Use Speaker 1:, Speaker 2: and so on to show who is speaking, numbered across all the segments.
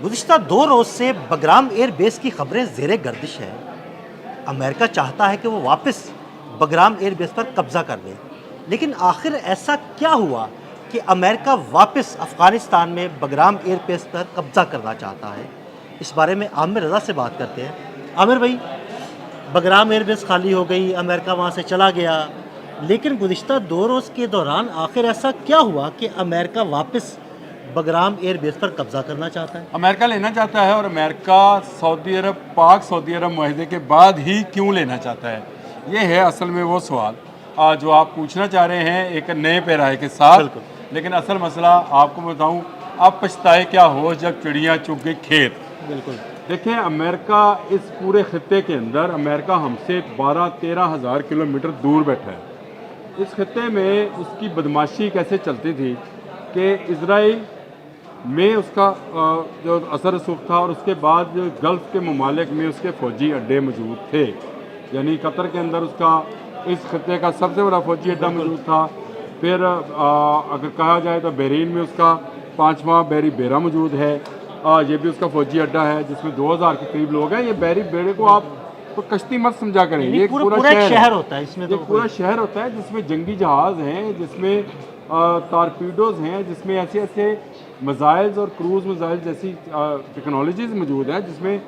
Speaker 1: گزشتہ 2 روز سے Bagram air base کی خبریں زیر گردش ہیں۔ امریکہ چاہتا ہے کہ وہ واپس بگرام ایئر بیس پر قبضہ کر لے، لیکن آخر ایسا کیا ہوا کہ امریکہ واپس افغانستان میں بگرام ایئر بیس پر قبضہ کرنا چاہتا ہے؟ اس بارے میں عامر رضا سے بات کرتے ہیں۔ عامر بھائی، بگرام ایئر بیس خالی ہو گئی، امریکہ وہاں سے چلا گیا، لیکن گزشتہ 2 روز کے دوران آخر ایسا کیا ہوا کہ امریکہ واپس بگرام ایئر بیس پر قبضہ کرنا چاہتا ہے؟
Speaker 2: امریکہ لینا چاہتا ہے، اور امریکہ سعودی عرب پاک سعودی عرب معاہدے کے بعد ہی کیوں لینا چاہتا ہے؟ یہ ہے اصل میں وہ سوال جو آپ پوچھنا چاہ رہے ہیں ایک نئے پیرائے کے ساتھ۔
Speaker 1: بالکل۔
Speaker 2: لیکن اصل مسئلہ آپ کو بتاؤں، اب پچھتائے کیا ہو جب چڑیاں چگ گئی کھیت۔
Speaker 1: بالکل
Speaker 2: دیکھیں، امریکہ اس پورے خطے کے اندر، امریکہ ہم سے 12-13 ہزار کلومیٹر دور بیٹھا ہے۔ اس خطے میں اس کی بدماشی کیسے چلتی تھی کہ اسرائیل میں اس کا جو اثر رسوخ تھا، اور اس کے بعد جو گلف کے ممالک میں اس کے فوجی اڈے موجود تھے، یعنی قطر کے اندر اس کا اس خطے کا سب سے بڑا فوجی اڈا موجود تھا۔ پھر اگر کہا جائے تو بحرین میں اس کا 5واں بحری بیڑا موجود ہے، یہ بھی اس کا فوجی اڈا ہے جس میں 2000 کے قریب لوگ ہیں۔ یہ بحری بیڑے کو آپ تو کشتی مت سمجھا کریں، یہ ایک
Speaker 1: پورا
Speaker 2: پورا
Speaker 1: ایک
Speaker 2: شہر
Speaker 1: شہر ہوتا ہے اس میں،
Speaker 2: یہ
Speaker 1: تو
Speaker 2: پورا شہر ہوتا ہے جس میں جنگی جہاز ہیں، جس میں ٹارپیڈوز ہیں، جس میں ایسے ایسے میزائلز اور کروز میزائل جیسی ٹیکنالوجیز موجود ہیں، جس میں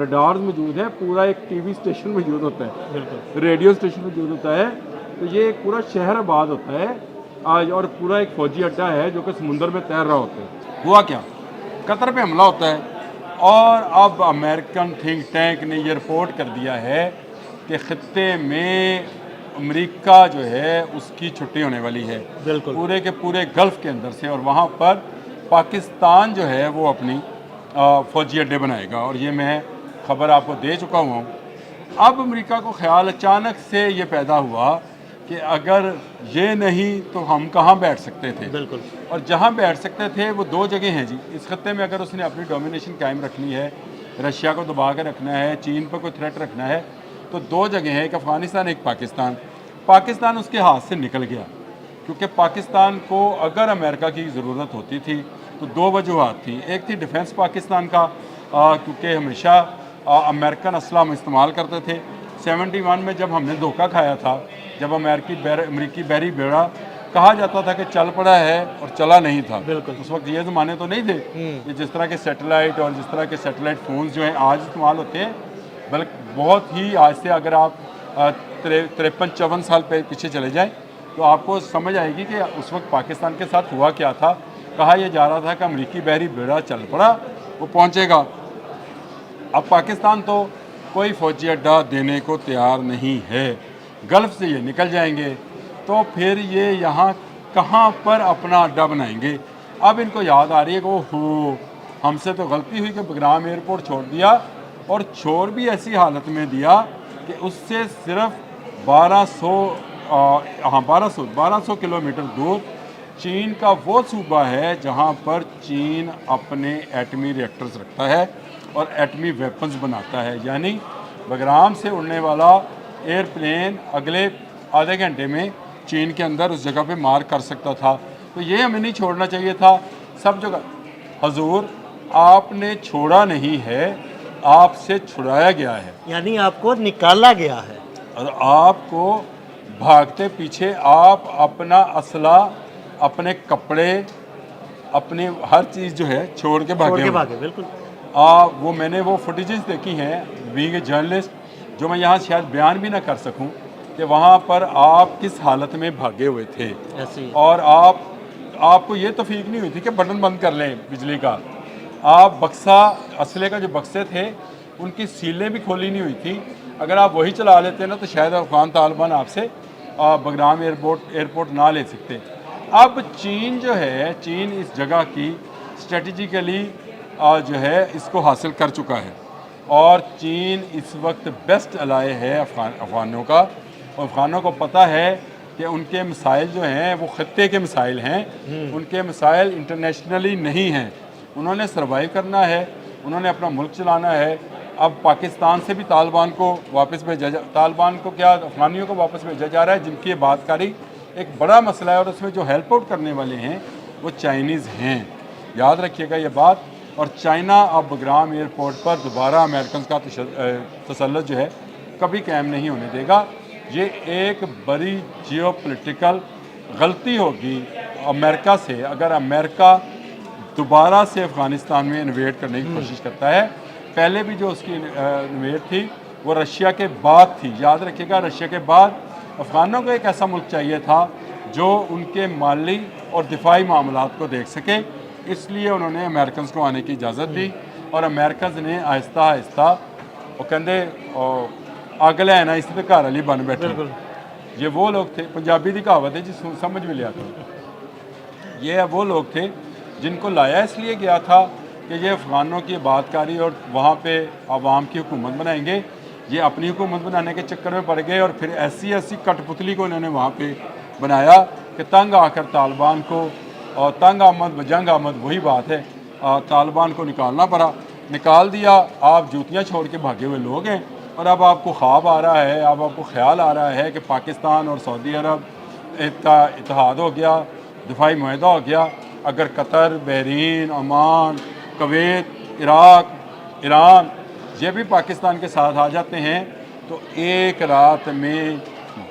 Speaker 2: ریڈارز موجود ہیں، پورا ایک ٹی وی اسٹیشن موجود ہوتا ہے،
Speaker 1: بالکل
Speaker 2: ریڈیو اسٹیشن موجود ہوتا ہے۔ تو یہ ایک پورا شہر آباد ہوتا ہے، اور پورا ایک فوجی اڈا ہے جو کہ سمندر میں تیر رہا ہوتا ہے۔ ہوا کیا؟ قطر پہ حملہ ہوتا ہے، اور اب امریکن تھنک ٹینک نے یہ رپورٹ کر دیا ہے کہ خطے میں امریکہ جو ہے اس کی چھٹی ہونے والی ہے،
Speaker 1: بالکل
Speaker 2: پورے کے پورے گلف کے اندر سے، اور وہاں پر پاکستان جو ہے وہ اپنی فوجی اڈے بنائے گا، اور یہ میں خبر آپ کو دے چکا ہوا ہوں۔ اب امریکہ کو خیال اچانک سے یہ پیدا ہوا کہ اگر یہ نہیں تو ہم کہاں بیٹھ سکتے تھے،
Speaker 1: بالکل
Speaker 2: اور جہاں بیٹھ سکتے تھے وہ 2 جگہ ہیں جی اس خطے میں۔ اگر اس نے اپنی ڈومینیشن قائم رکھنی ہے، رشیا کو دبا کے رکھنا ہے، چین پر کوئی تھریٹ رکھنا ہے، تو 2 جگہ ہیں، ایک افغانستان، ایک پاکستان۔ پاکستان اس کے ہاتھ سے نکل گیا، کیونکہ پاکستان کو اگر امریکہ کی ضرورت ہوتی تھی تو 2 وجوہات تھیں۔ ایک تھی ڈیفنس پاکستان کا، کیونکہ ہمیشہ امریکن اسلحہ ہم استعمال کرتے تھے۔ 71 میں جب ہم نے دھوکہ کھایا تھا، جب امریکی بحری بیڑا کہا جاتا تھا کہ چل پڑا ہے اور چلا نہیں تھا،
Speaker 1: بالکل
Speaker 2: اس وقت یہ زمانے تو نہیں تھے کہ جس طرح کے سیٹلائٹ اور جس طرح کے سیٹلائٹ فونز جو ہیں آج استعمال ہوتے ہیں، بلکہ بہت ہی آج سے اگر آپ 53-54 سال پیچھے چلے جائیں تو آپ کو سمجھ آئے گی کہ اس وقت پاکستان کے ساتھ ہوا کیا تھا۔ کہا یہ جا رہا تھا کہ امریکی بحری بیڑا چل پڑا، وہ پہنچے گا۔ اب پاکستان تو کوئی فوجی اڈا دینے کو تیار نہیں ہے، گلف سے یہ نکل جائیں گے تو پھر یہ یہاں کہاں پر اپنا اڈا بنائیں گے؟ اب ان کو یاد آ رہی ہے کہ ہم سے تو غلطی ہوئی کہ بگرام ایئرپورٹ چھوڑ دیا، اور چھوڑ بھی ایسی حالت میں دیا کہ اس سے صرف 1200 کلومیٹر دور چین کا وہ صوبہ ہے جہاں پر چین اپنے ایٹمی ریئیکٹرز رکھتا ہے اور ایٹمی ویپنز بناتا ہے۔ یعنی بگرام سے اڑنے والا ایئر پلین اگلے آدھے گھنٹے میں چین کے اندر اس جگہ پہ مار کر سکتا تھا۔ تو یہ ہمیں نہیں چھوڑنا چاہیے تھا سب جگہ۔ حضور، آپ نے چھوڑا نہیں ہے، آپ سے چھڑایا گیا ہے،
Speaker 1: یعنی آپ کو نکالا گیا ہے،
Speaker 2: اور آپ کو بھاگتے پیچھے آپ اپنا اسلحہ، اپنے کپڑے، اپنی ہر چیز جو ہے چھوڑ کے
Speaker 1: چھوڑ
Speaker 2: بھاگے
Speaker 1: کے
Speaker 2: ہوئے۔
Speaker 1: بھاگے، بالکل
Speaker 2: وہ میں نے وہ فوٹیجز دیکھی ہیں بینگ اے جرنلسٹ، جو میں یہاں شاید بیان بھی نہ کر سکوں کہ وہاں پر آپ کس حالت میں بھاگے ہوئے تھے،
Speaker 1: ایسے ہی۔
Speaker 2: اور آپ کو یہ توفیق نہیں ہوئی تھی کہ بٹن بند کر لیں بجلی کا۔ آپ بکسا، اسلحے کا جو بکسے تھے ان کی سیلیں بھی کھولی نہیں ہوئی تھی۔ اگر آپ وہی چلا لیتے نا تو شاید افغان طالبان آپ سے بگرام ایئرپورٹ نہ لے سکتے۔ اب چین جو ہے، چین اس جگہ کی اسٹریٹجیکلی جو ہے اس کو حاصل کر چکا ہے، اور چین اس وقت بیسٹ الائے ہے افغانوں کا، اور افغانوں کو پتہ ہے کہ ان کے مسائل جو ہیں وہ خطے کے مسائل ہیں، ان کے مسائل انٹرنیشنلی نہیں ہیں۔ انہوں نے سروائیو کرنا ہے، انہوں نے اپنا ملک چلانا ہے۔ اب پاکستان سے بھی طالبان کو واپس طالبان کو کیا، افغانیوں کو واپس بھیجا جا رہا ہے، جن کی عبادت کاری ایک بڑا مسئلہ ہے، اور اس میں جو ہیلپ آؤٹ کرنے والے ہیں وہ چائنیز ہیں۔ یاد رکھیے گا یہ بات، اور چائنا اب بگرام ایئرپورٹ پر دوبارہ امریکنز کا تسلط جو ہے کبھی قائم نہیں ہونے دے گا۔ یہ ایک بڑی جیو پولیٹیکل غلطی ہوگی امریکہ سے اگر امریکہ دوبارہ سے افغانستان میں انویڈ کرنے کی کوشش کرتا ہے۔ پہلے بھی جو اس کی انویڈ تھی وہ رشیا کے بعد تھی، یاد رکھیے گا، رشیا کے بعد افغانوں کو ایک ایسا ملک چاہیے تھا جو ان کے مالی اور دفاعی معاملات کو دیکھ سکے، اس لیے انہوں نے امریکنز کو آنے کی اجازت دی اور امریکنز نے آہستہ آہستہ وہ کہندے اگلے ہے نا اس تے گھر والی بن بیٹھے۔ یہ وہ لوگ تھے، پنجابی دی کہاوت ہے جس سمجھ میں لیا تھا، یہ وہ لوگ تھے جن کو لایا اس لیے گیا تھا کہ یہ افغانوں کی بات کاری اور وہاں پہ عوام کی حکومت بنائیں گے۔ یہ اپنی حکومت بنانے کے چکر میں پڑ گئے اور پھر ایسی کٹ پتلی کو انہوں نے وہاں پہ بنایا کہ تنگ آ کر طالبان کو، اور تنگ آمد جنگ آمد وہی بات ہے، طالبان کو نکالنا پڑا، نکال دیا۔ آپ جوتیاں چھوڑ کے بھاگے ہوئے لوگ ہیں اور اب آپ کو خواب آ رہا ہے، اب آپ کو خیال آ رہا ہے کہ پاکستان اور سعودی عرب کا اتحاد ہو گیا، دفاعی معاہدہ ہو گیا۔ اگر قطر، بحرین، عمان، کویت، عراق، ایران یہ بھی پاکستان کے ساتھ آ جاتے ہیں تو ایک رات میں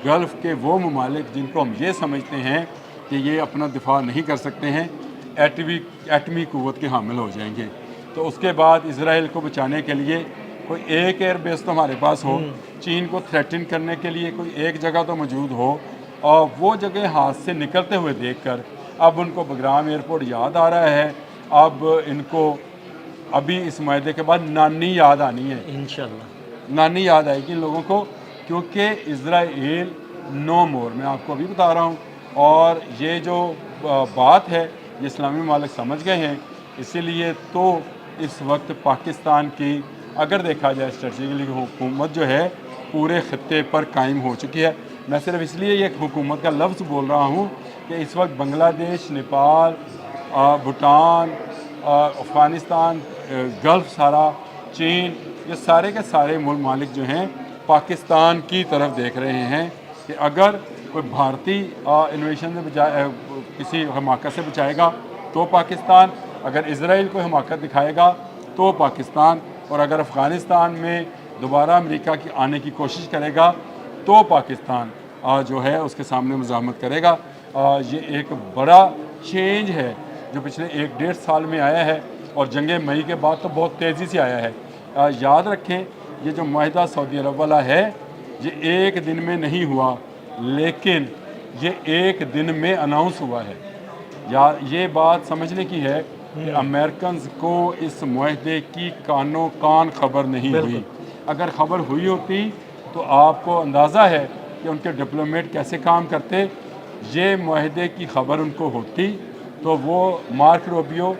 Speaker 2: گلف کے وہ ممالک جن کو ہم یہ سمجھتے ہیں کہ یہ اپنا دفاع نہیں کر سکتے ہیں، ایٹمی قوت کے حامل ہو جائیں گے۔ تو اس کے بعد اسرائیل کو بچانے کے لیے کوئی ایک ایئر بیس تو ہمارے پاس ہو، چین کو تھریٹن کرنے کے لیے کوئی ایک جگہ تو موجود ہو، اور وہ جگہ ہاتھ سے نکلتے ہوئے دیکھ کر اب ان کو بگرام ایئرپورٹ یاد آ رہا ہے۔ اب ان کو ابھی اس معاہدے کے بعد نانی یاد آنی ہے،
Speaker 1: انشاءاللہ
Speaker 2: نانی یاد آئے گی ان لوگوں کو، کیونکہ اسرائیل نو مور، میں آپ کو ابھی بتا رہا ہوں۔ اور یہ جو بات ہے یہ اسلامی ممالک سمجھ گئے ہیں، اسی لیے تو اس وقت پاکستان کی اگر دیکھا جائے اسٹریٹجیکلی حکومت جو ہے پورے خطے پر قائم ہو چکی ہے۔ میں صرف اس لیے یہ حکومت کا لفظ بول رہا ہوں کہ اس وقت بنگلہ دیش، نیپال، بھوٹان، افغانستان، گلف سارا، چین، یہ سارے کے سارے ممالک جو ہیں پاکستان کی طرف دیکھ رہے ہیں کہ اگر کوئی بھارتی انویشن سے بچائے، کسی حماقت سے بچائے گا تو پاکستان، اگر اسرائیل کو حماقت دکھائے گا تو پاکستان، اور اگر افغانستان میں دوبارہ امریکہ کی آنے کی کوشش کرے گا تو پاکستان جو ہے اس کے سامنے مزاحمت کرے گا۔ یہ ایک بڑا چینج ہے جو پچھلے 1-1.5 سال میں آیا ہے، اور جنگ مئی کے بعد تو بہت تیزی سے آیا ہے۔ یاد رکھیں یہ جو معاہدہ سعودی عرب والا ہے یہ ایک دن میں نہیں ہوا، لیکن یہ ایک دن میں اناؤنس ہوا ہے۔ یہ بات سمجھنے کی ہے کہ امریکنز کو اس معاہدے کی کانوں کان خبر نہیں ہوئی۔ اگر خبر ہوئی ہوتی تو آپ کو اندازہ ہے کہ ان کے ڈپلومیٹ کیسے کام کرتے۔ یہ معاہدے کی خبر ان کو ہوتی تو وہ مارک روبیو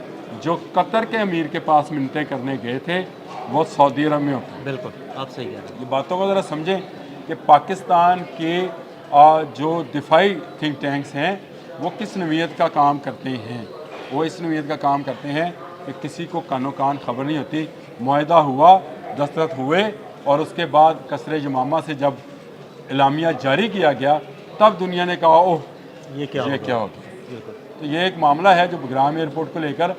Speaker 2: جو قطر کے امیر کے پاس منتیں کرنے گئے تھے وہ سعودی عرب میں ہوتے۔
Speaker 1: بالکل آپ صحیح کہہ رہے ہیں۔
Speaker 2: یہ باتوں کو ذرا سمجھیں کہ پاکستان کے جو دفاعی تھنک ٹینکس ہیں وہ کس نوعیت کا کام کرتے ہیں۔ وہ اس نوعیت کا کام کرتے ہیں کہ کسی کو کانوں کان خبر نہیں ہوتی۔ معاہدہ ہوا، دستخط ہوئے، اور اس کے بعد قصر یمامہ سے جب اعلامیہ جاری کیا گیا تب دنیا نے کہا اوہ
Speaker 1: یہ کیا
Speaker 2: ہو گیا۔
Speaker 1: بالکل
Speaker 2: تو یہ ایک معاملہ ہے جو بگرام ایئرپورٹ کو لے کر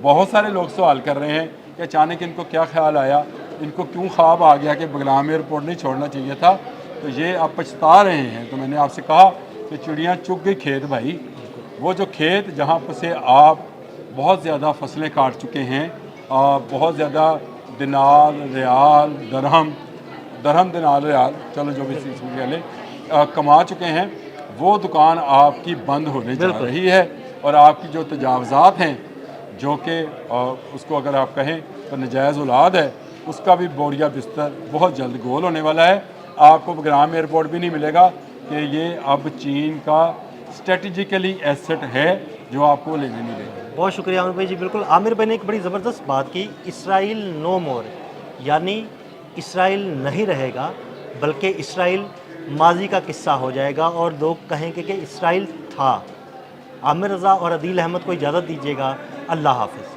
Speaker 2: بہت سارے لوگ سوال کر رہے ہیں کہ اچانک ان کو کیا خیال آیا، ان کو کیوں خواب آ گیا کہ بگرام ایئرپورٹ نہیں چھوڑنا چاہیے تھا۔ تو یہ آپ پچھتا رہے ہیں۔ تو میں نے آپ سے کہا کہ چڑیاں چگ گئی کھیت بھائی، وہ جو کھیت جہاں پر سے آپ بہت زیادہ فصلیں کاٹ چکے ہیں، بہت زیادہ دینار، ریال، درہم دینار ریال، چلو جو بھی چیز لے کما چکے ہیں، وہ دکان آپ کی بند ہونے جا رہی ہے، اور آپ کی جو تجاوزات ہیں جو کہ اس کو اگر آپ کہیں تو نجائز اولاد ہے، اس کا بھی بوریا بستر بہت جلد گول ہونے والا ہے۔ آپ کو بگرام ایئرپورٹ بھی نہیں ملے گا کہ یہ اب چین کا اسٹریٹجیکلی ایسٹ ہے جو آپ کو لینے نہیں دے گا۔
Speaker 1: بہت شکریہ عامر بھائی جی۔ بالکل عامر بھائی نے ایک بڑی زبردست بات کی، اسرائیل نو مور، یعنی اسرائیل نہیں رہے گا بلکہ اسرائیل ماضی کا قصہ ہو جائے گا اور لوگ کہیں گے کہ اسرائیل تھا۔ عامر رضا اور عدیل احمد کو اجازت دیجیے گا، اللہ حافظ۔